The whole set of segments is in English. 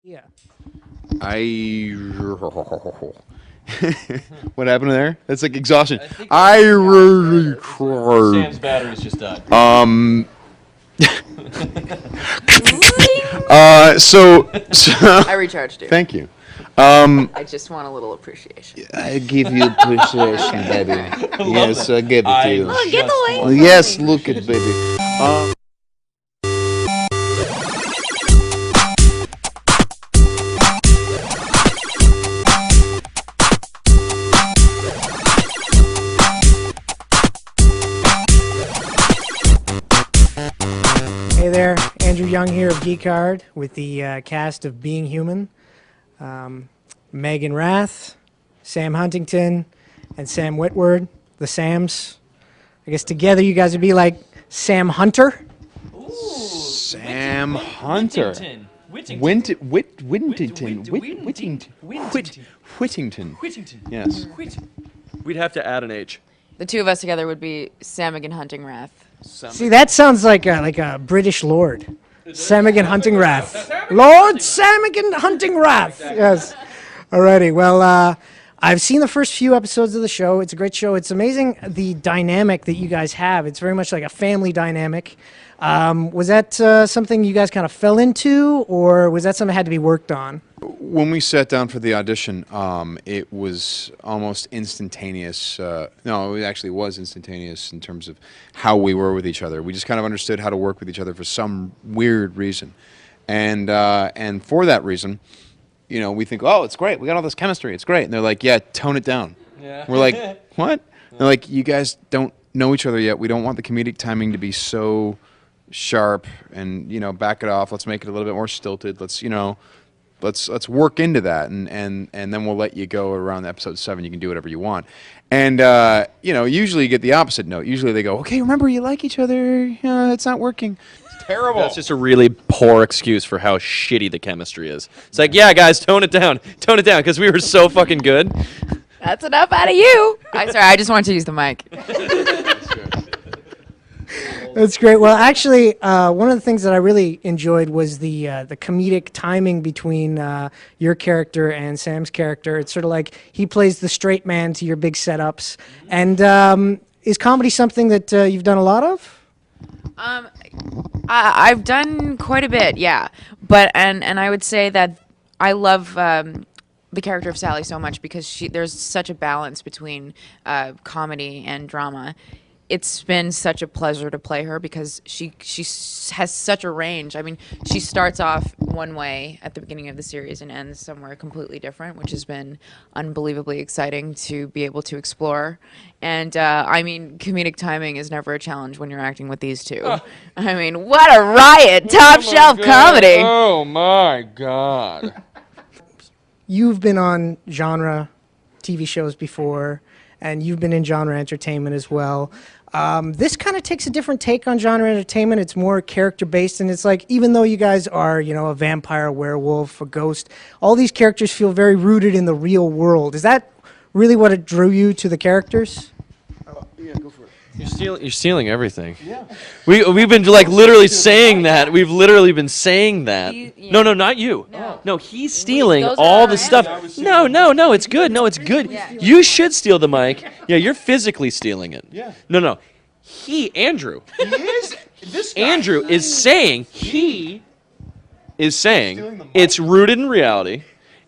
Yeah. I. What happened there? That's like exhaustion. I think I really Sam's cried. battery's just died. So I recharged you. thank you. I just want a little appreciation. I give you appreciation, baby. Yes, I give it to you. Look, get the just link. want- Yes, look at baby. Hey there, Andrew Young here of Geek with the cast of Being Human. Megan Rath, Sam Huntington, and Sam Whitward, the Sams. I guess together you guys would be like Sam Hunter. Sam Hunter. Whittington. Whittington. Yes. We'd have to add an H. The two of us together would be Samigan Hunting Wrath. See, that sounds like a British lord. Samigan Hunting Wrath. Lord Samigan Hunting Wrath. Yes. Alrighty. Well, I've seen the first few episodes of the show. It's a great show. It's amazing the dynamic that you guys have. It's very much like a family dynamic. Was that something you guys kind of fell into, or was that something that had to be worked on? When we sat down for the audition, it was almost instantaneous. No, it actually was instantaneous in terms of how we were with each other. We just kind of understood how to work with each other for some weird reason, and for that reason, we think, oh, it's great. We got all this chemistry. It's great. And they're like, yeah, tone it down. Yeah. We're like, what? They're like, you guys don't know each other yet. We don't want the comedic timing to be so sharp, and back it off. Let's make it a little bit more stilted. Let's work into that, and then we'll let you go around episode 7. You can do whatever you want. And usually you get the opposite note. Usually they go, okay, remember, you like each other. It's not working. It's terrible. That's just a really poor excuse for how shitty the chemistry is. It's like, yeah, guys, tone it down, because we were so fucking good. That's enough out of you. I just wanted to use the mic. That's great. Well, actually, one of the things that I really enjoyed was the comedic timing between your character and Sam's character. It's sort of like he plays the straight man to your big setups. And is comedy something that you've done a lot of? I've done quite a bit, yeah. But and I would say that I love the character of Sally so much because there's such a balance between comedy and drama. It's been such a pleasure to play her because she has such a range. I mean, she starts off one way at the beginning of the series and ends somewhere completely different, which has been unbelievably exciting to be able to explore. And I mean, comedic timing is never a challenge when you're acting with these two. I mean, what a riot! Top shelf comedy. Oh my god. You've been on genre TV shows before, and you've been in genre entertainment as well. This kind of takes a different take on genre entertainment. It's more character-based, and it's like, even though you guys are, a vampire, a werewolf, a ghost, all these characters feel very rooted in the real world. Is that really what it drew you to the characters? Yeah, go for it. You're stealing everything. Yeah. We've been like literally saying that. We've literally been saying that. No, not you. No, he's stealing those all are the our stuff. No, it's good. No, it's good. You should steal the mic. Yeah, you're physically stealing it. Yeah. No. Andrew. He is. This guy. Andrew is saying Stealing the mic. it's rooted in reality.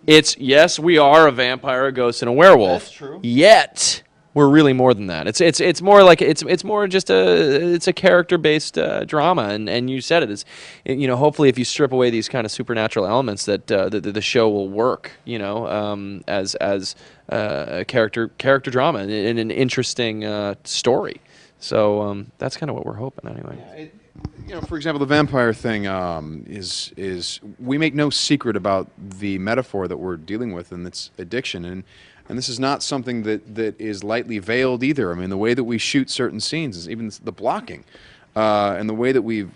It's, yes, we are a vampire, a ghost, and a werewolf. That's true. Yet we're really more than that. It's more like it's more just a character-based drama, and you said it is, hopefully if you strip away these kind of supernatural elements that the show will work, as a character drama and an interesting story. So that's kind of what we're hoping anyway. For example, the vampire thing is we make no secret about the metaphor that we're dealing with, and it's addiction, and this is not something that is lightly veiled either. I mean, the way that we shoot certain scenes, is even the blocking, and the way that we've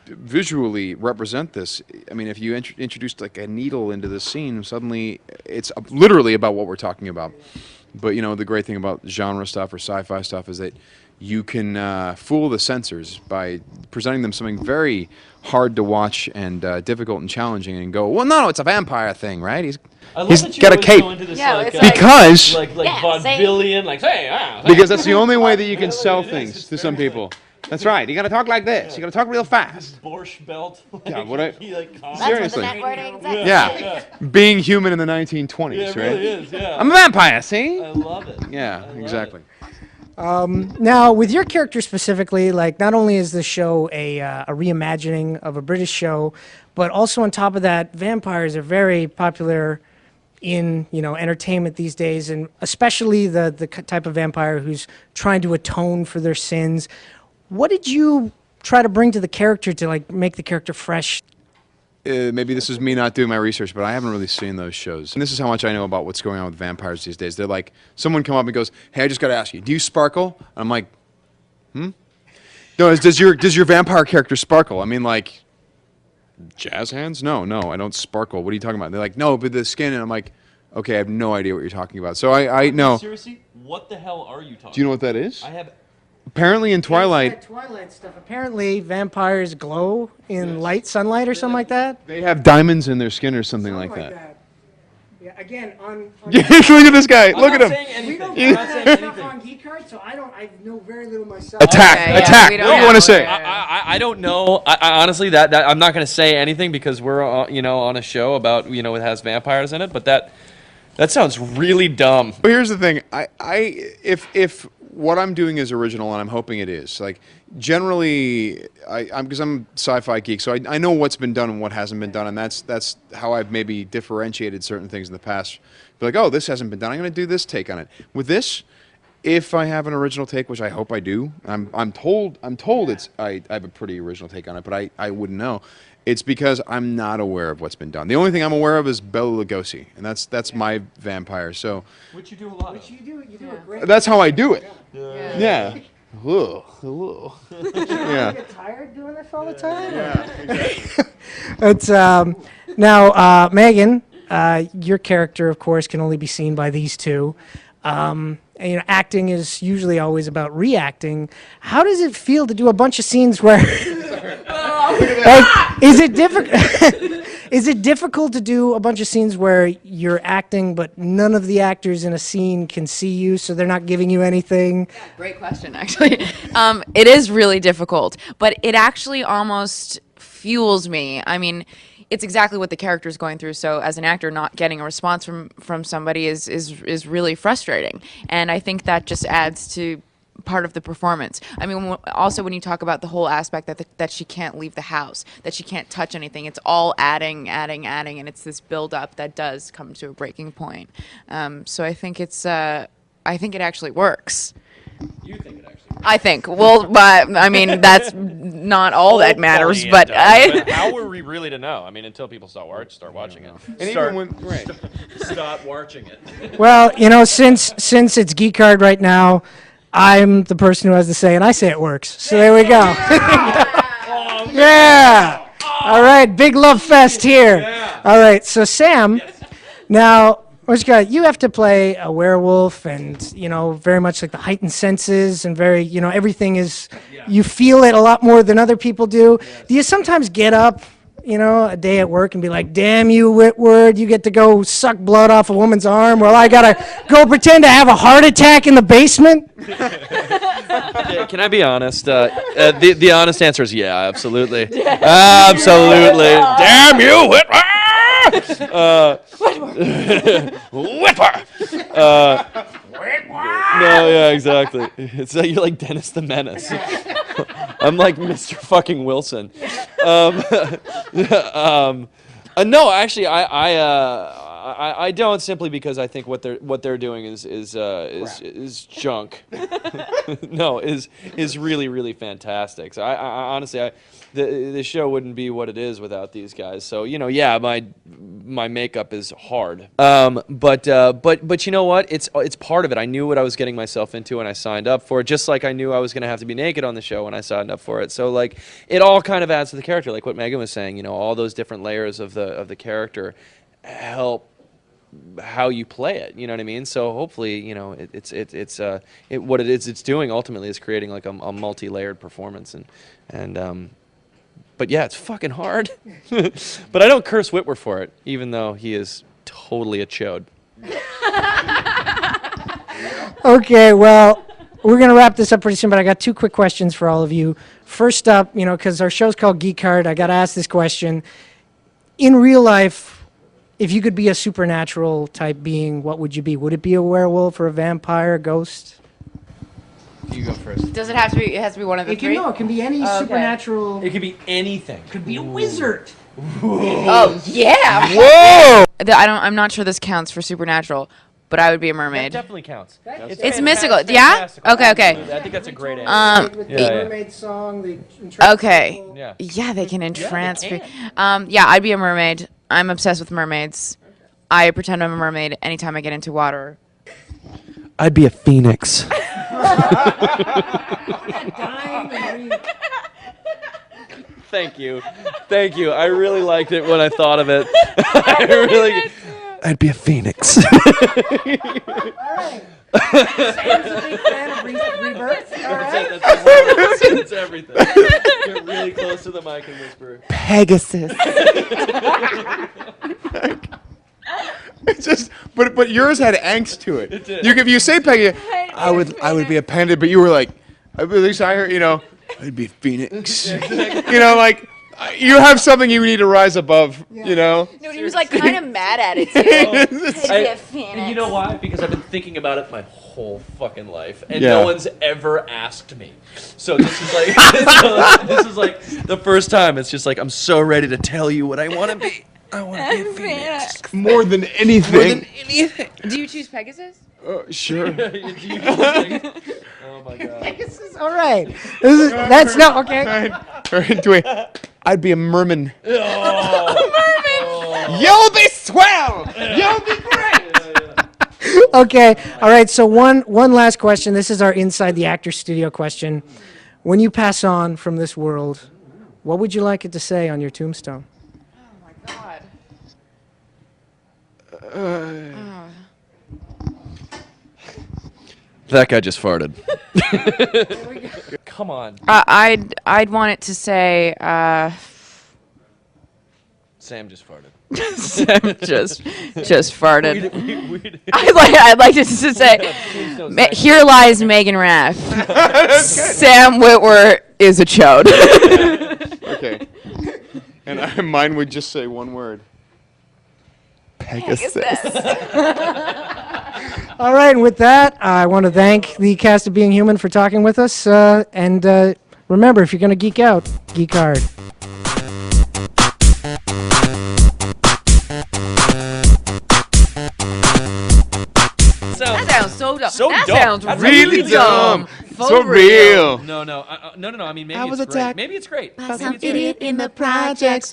visually represent this. I mean, if you introduced like a needle into the scene, suddenly it's literally about what we're talking about. But the great thing about genre stuff or sci-fi stuff is that you can fool the censors by presenting them something very hard to watch and difficult and challenging, and go, well, no, it's a vampire thing, right? He's that you got a always cape. go into this, Yeah, like, it's like- Because like Yeah, vaudevillian, like say, because that's the only way that you can sell it is. things It's to some very, people. That's right. You got to talk like this. You got to talk real fast. Borscht belt. Yeah, what I- he, like, Seriously. Exactly. Yeah. Being human in the 1920s, Yeah, it right? really is. Yeah, I'm a vampire, see? I love it. Yeah, I love exactly. Now, with your character specifically, like not only is the show a reimagining of a British show, but also on top of that, vampires are very popular in entertainment these days, and especially the type of vampire who's trying to atone for their sins. What did you try to bring to the character to like make the character fresh? Maybe this is me not doing my research, but I haven't really seen those shows. And this is how much I know about what's going on with vampires these days. They're like, someone come up and goes, "Hey, I just got to ask you, do you sparkle?" I'm like, "Hmm? No, does your vampire character sparkle?" I mean, like, jazz hands? No, I don't sparkle. What are you talking about? They're like, "No, but the skin." And I'm like, "Okay, I have no idea what you're talking about." So I know. Seriously, what the hell are you talking? Do you know what that is? I have. Apparently in Twilight, Twilight stuff. Apparently, vampires glow in sunlight, or something like that. they have diamonds in their skin or something like that. Yeah. Again, on Look at this guy. Look I'm at not him. saying anything. we I'm don't not saying have stuff anything. on Geek Card, so I know very little myself. Attack! Okay, yeah, Attack! we What don't do you want know. to say? I don't know. I honestly that I'm not going to say anything because we're on a show about it has vampires in it. But that sounds really dumb. But here's the thing. If what I'm doing is original, and I'm hoping it is, like generally, because I'm sci-fi geek, so I know what's been done and what hasn't been done, and that's how I've maybe differentiated certain things in the past. Be like, oh, this hasn't been done. I'm going to do this take on it. With this, if I have an original take, which I hope I do, I'm told I have a pretty original take on it, but I wouldn't know. It's because I'm not aware of what's been done. The only thing I'm aware of is Bela Lugosi, and that's my vampire. So Which you do a lot of. You do a great. that's how I do it. Yeah. Yeah. Ugh, ugh. Yeah. Get tired doing this all the time. It's now Megan. Your character, of course, can only be seen by these two. And, acting is usually always about reacting. How does it feel to do a bunch of scenes where? Like, is it difficult? Is it difficult to do a bunch of scenes where you're acting, but none of the actors in a scene can see you, so they're not giving you anything? Great question, actually. It is really difficult, but it actually almost fuels me. I mean, it's exactly what the character is going through. So as an actor, not getting a response from somebody is really frustrating, and I think that just adds to part of the performance. I mean, also when you talk about the whole aspect that she can't leave the house, that she can't touch anything, it's all adding, and it's this build up that does come to a breaking point. So I think I think it actually works. You think it actually works. I think. Well, but I mean, that's not all that matters. Hopefully But it does, I. how were we really to know? I mean, until people start watching it. And Start- even when right. Stop watching it. Well, since it's Geek Card right now, I'm the person who has to say, and I say it works. So there we go. Yeah. All right, big love fest here. All right, so Sam, now, you have to play a werewolf, and very much like the heightened senses, and very everything is, you feel it a lot more than other people do. Do you sometimes get up, a day at work and be like, "Damn you, Whitward, you get to go suck blood off a woman's arm, while I gotta go pretend to have a heart attack in the basement"? Yeah, can I be honest? The honest answer is yeah, absolutely. Absolutely. Damn you, Whitwer! Whitwer! No, yeah, exactly. It's like you're like Dennis the Menace. I'm like Mr. fucking Wilson. No, actually, I don't, simply because I think what they're doing is junk. No, is really, really fantastic. So I honestly, the show wouldn't be what it is without these guys. So yeah, my makeup is hard. But you know what? It's part of it. I knew what I was getting myself into when I signed up for it. Just like I knew I was going to have to be naked on the show when I signed up for it. So like, it all kind of adds to the character. Like what Megan was saying, all those different layers of the character help how you play it. You know what I mean? So hopefully, what it's doing ultimately is creating like a multi-layered performance, but yeah, it's fucking hard. But I don't curse Whitwer for it, even though he is totally a chode. Okay, well, we're going to wrap this up pretty soon, but I got 2 quick questions for all of you. First up, because our show's called Geek Card, I got to ask this question. In real life, if you could be a supernatural type being, what would you be? Would it be a werewolf or a vampire, a ghost? You go first. Does it have to be? It has to be one of the It can, three. no, it can be any supernatural. It could be anything. Could be a wizard. Oh yeah. Whoa! I'm not sure this counts for supernatural, but I would be a That mermaid. definitely counts. It's mystical. Yeah? Okay, okay. Absolutely. I think that's a great answer. With Yeah, the yeah. mermaid song, the entrance Okay. people. Yeah. Yeah, they can entrance can. me. Yeah, I'd be a mermaid. I'm obsessed with mermaids. I pretend I'm a mermaid anytime I get into water. I'd be a phoenix. Dying and re- Thank you. Thank you. I really liked it when I thought of it. I'd be a phoenix. All right. Sam's a big fan of Rebirth. All right. That's everything. Get really close to the mic and whisper. Pegasus. It's just, but yours had angst to it. did. If you say Pegasus, I would be a panda, but you were like, at least I heard, I'd be a phoenix. Like you have something you need to rise above. No, he was like kind of mad at it too. And you know why? Because I've been thinking about it my whole fucking life, and Yeah. no one's ever asked me. So this is like this is like The first time, it's just like, I'm so ready to tell you what I want to be. I want to be a phoenix. More than anything. Anything. Do you choose Pegasus? Sure. oh my god. Pegasus. All right. That's no okay. I'd be a merman. Oh. You'll be swell. You'll be great. Okay. All right. So one last question. This is our inside the actor studio question. When you pass on from this world, what would you like it to say on your tombstone? Oh my god. That guy just farted. Come on. I'd want it to say Sam just farted. Sam just farted. We'd I'd like it to say here lies Megan Raff. Sam Witwer is a chode. Okay. And mine would just say one word. Pegasus. All right. And with that, I want to thank the cast of Being Human for talking with us. And remember, if you're going to geek out, geek hard. That sounds so dumb. So that dumb. sounds That's really really dumb. dumb. For So real. No. I mean, maybe I was it's great. attacked Maybe it's great. By Maybe some it's great. idiot in the projects.